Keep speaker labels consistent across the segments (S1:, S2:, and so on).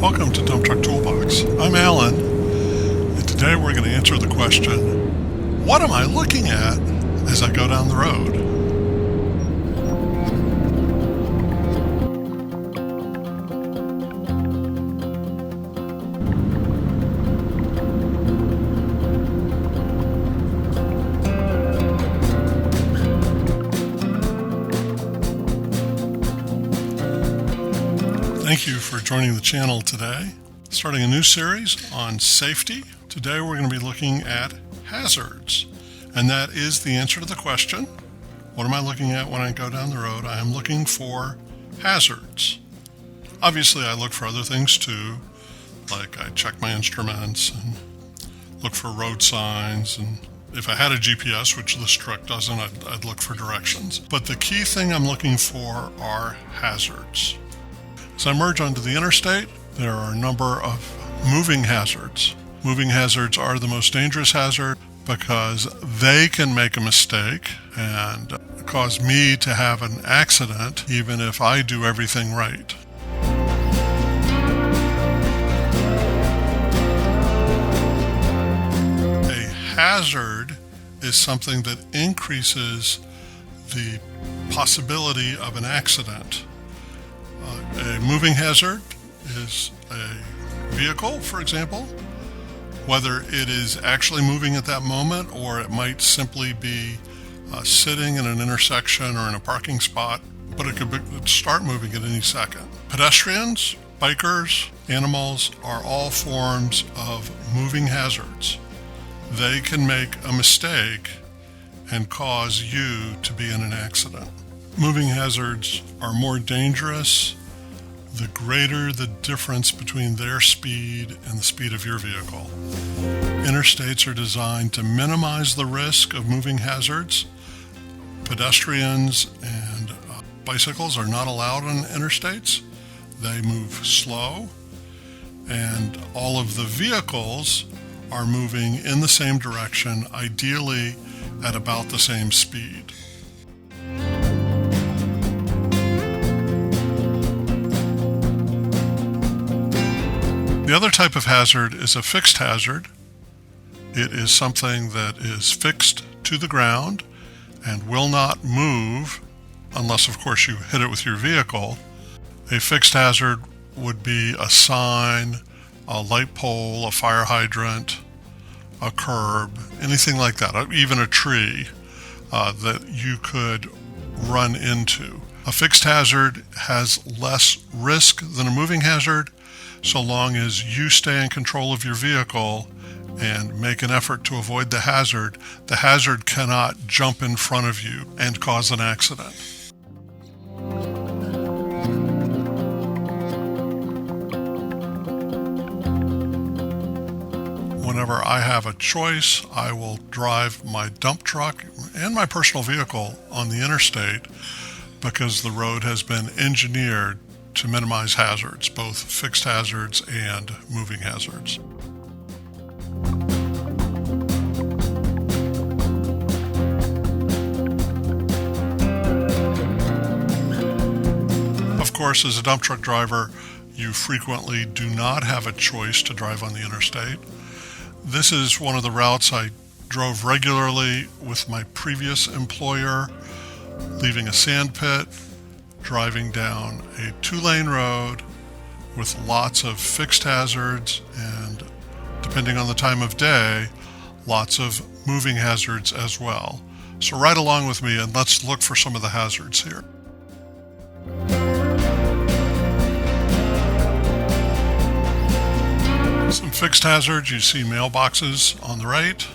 S1: Welcome to Dump Truck Toolbox. I'm Alan, and today we're going to answer the question, what am I looking at as I go down the road? Thank you for joining the channel today. Starting a new series on safety. Today we're going to be looking at hazards. And that is the answer to the question, what am I looking at when I go down the road? I am looking for hazards. Obviously I look for other things too, like I check my instruments and look for road signs, and if I had a GPS, which this truck doesn't, I'd look for directions. But the key thing I'm looking for are hazards. As I merge onto the interstate, there are a number of moving hazards. Moving hazards are the most dangerous hazard because they can make a mistake and cause me to have an accident even if I do everything right. A hazard is something that increases the possibility of an accident. A moving hazard is a vehicle, for example, whether it is actually moving at that moment or it might simply be sitting in an intersection or in a parking spot, but it could start moving at any second. Pedestrians, bikers, animals are all forms of moving hazards. They can make a mistake and cause you to be in an accident. Moving hazards are more dangerous the greater the difference between their speed and the speed of your vehicle. Interstates are designed to minimize the risk of moving hazards. Pedestrians and bicycles are not allowed on interstates. They move slow, and all of the vehicles are moving in the same direction, ideally at about the same speed. The other type of hazard is a fixed hazard. It is something that is fixed to the ground and will not move unless, of course, you hit it with your vehicle. A fixed hazard would be a sign, a light pole, a fire hydrant, a curb, anything like that, even a tree that you could run into. A fixed hazard has less risk than a moving hazard, so long as you stay in control of your vehicle and make an effort to avoid the hazard cannot jump in front of you and cause an accident. Whenever I have a choice, I will drive my dump truck and my personal vehicle on the interstate because the road has been engineered to minimize hazards, both fixed hazards and moving hazards. Of course, as a dump truck driver, you frequently do not have a choice to drive on the interstate. This is one of the routes I drove regularly with my previous employer, leaving a sand pit, driving down a two-lane road with lots of fixed hazards and, depending on the time of day, lots of moving hazards as well. So ride along with me and let's look for some of the hazards here. Some fixed hazards, you see mailboxes on the right.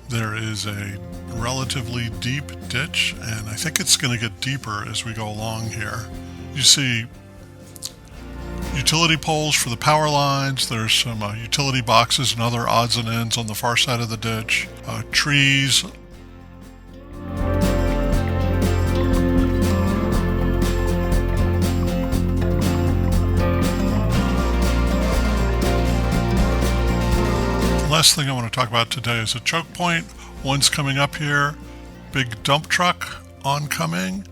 S1: There is a relatively deep ditch, and I think it's going to get deeper as we go along here. You see utility poles for the power lines. There's some utility boxes and other odds and ends on the far side of the ditch. Trees. The last thing I want to talk about today is a choke point. One's coming up here, big dump truck oncoming,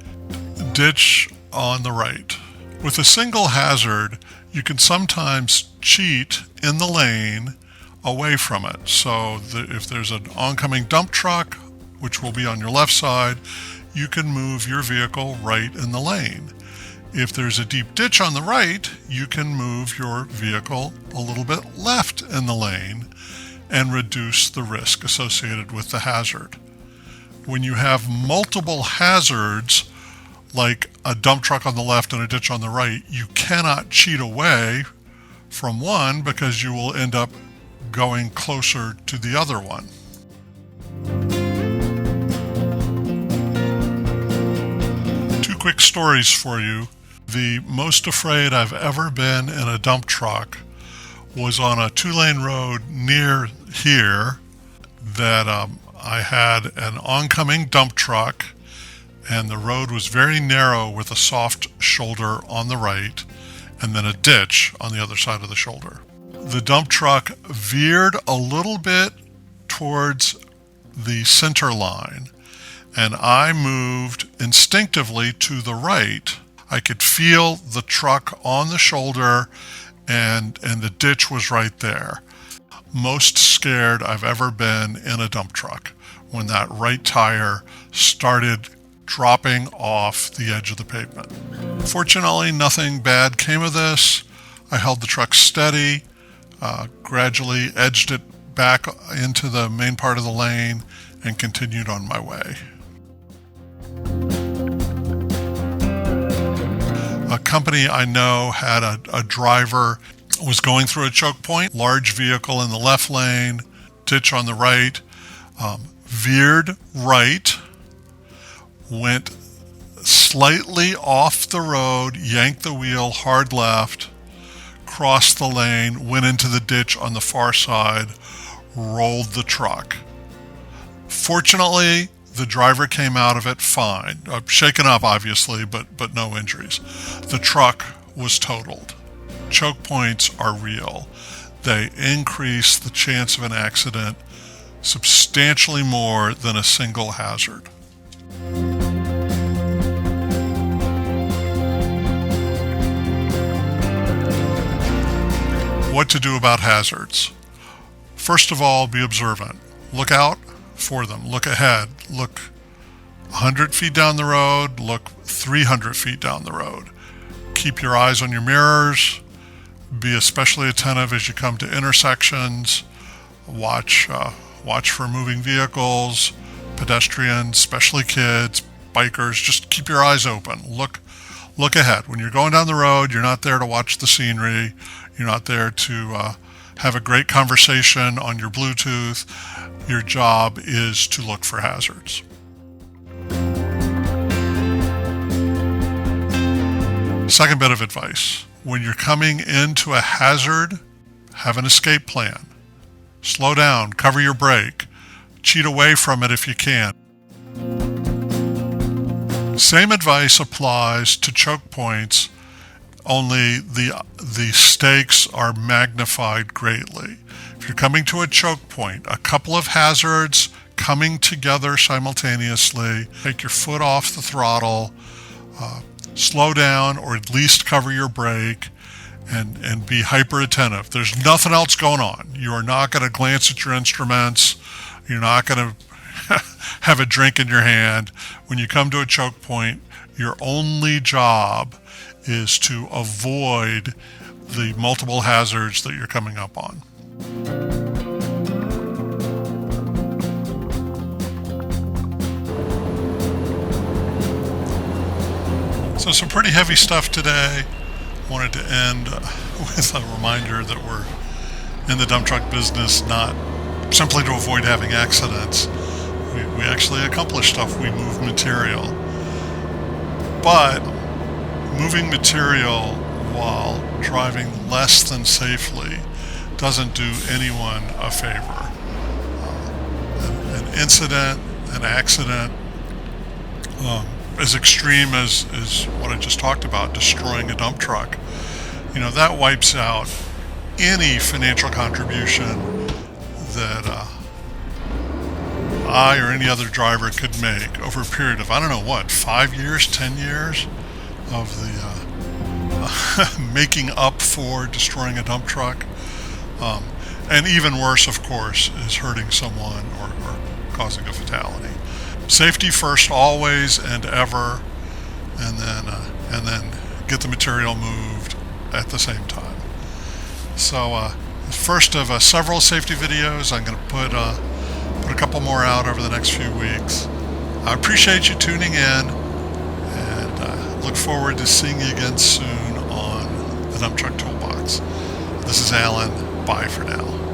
S1: ditch on the right. With a single hazard, you can sometimes cheat in the lane away from it. So if there's an oncoming dump truck, which will be on your left side, you can move your vehicle right in the lane. If there's a deep ditch on the right, you can move your vehicle a little bit left in the lane and reduce the risk associated with the hazard. When you have multiple hazards, like a dump truck on the left and a ditch on the right, you cannot cheat away from one because you will end up going closer to the other one. Two quick stories for you. The most afraid I've ever been in a dump truck was on a 2-lane road near here that I had an oncoming dump truck, and the road was very narrow with a soft shoulder on the right and then a ditch on the other side of the shoulder. The dump truck veered a little bit towards the center line, and I moved instinctively to the right. I could feel the truck on the shoulder, and the ditch was right there. Most scared I've ever been in a dump truck when that right tire started dropping off the edge of the pavement. Fortunately, nothing bad came of this. I held the truck steady, gradually edged it back into the main part of the lane, and continued on my way. A company I know had a driver was going through a choke point, large vehicle in the left lane, ditch on the right, veered right, went slightly off the road, yanked the wheel hard left, crossed the lane, went into the ditch on the far side, rolled the truck. Fortunately, the driver came out of it fine, shaken up obviously, but no injuries. The truck was totaled. Choke points are real. They increase the chance of an accident substantially more than a single hazard. What to do about hazards? First of all, be observant. Look out for them. Look ahead. Look 100 feet down the road. Look 300 feet down the road. Keep your eyes on your mirrors. Be especially attentive as you come to intersections. Watch for moving vehicles, pedestrians, especially kids, bikers. Just keep your eyes open. Look ahead. When you're going down the road, you're not there to watch the scenery. You're not there to have a great conversation on your Bluetooth. Your job is to look for hazards. Second bit of advice. When you're coming into a hazard, have an escape plan. Slow down, cover your brake, cheat away from it if you can. Same advice applies to choke points, only the stakes are magnified greatly. If you're coming to a choke point, a couple of hazards coming together simultaneously, take your foot off the throttle, slow down or at least cover your brake, and be hyper attentive. There's nothing else going on. You are not going to glance at your instruments. You're not going to have a drink in your hand. When you come to a choke point, your only job is to avoid the multiple hazards that you're coming up on. So some pretty heavy stuff today. Wanted to end with a reminder that we're in the dump truck business not simply to avoid having accidents. We actually accomplish stuff. We move material. But moving material while driving less than safely doesn't do anyone a favor. An incident, an accident, as extreme as what I just talked about, destroying a dump truck, that wipes out any financial contribution that I or any other driver could make over a period of, 5 years, 10 years of making up for destroying a dump truck. And even worse, of course, is hurting someone or causing a fatality. Safety first, always and ever, and then get the material moved at the same time. So, first of several safety videos. I'm going to put a couple more out over the next few weeks. I appreciate you tuning in, and look forward to seeing you again soon on the Dump Truck Toolbox. This is Alan. Bye for now.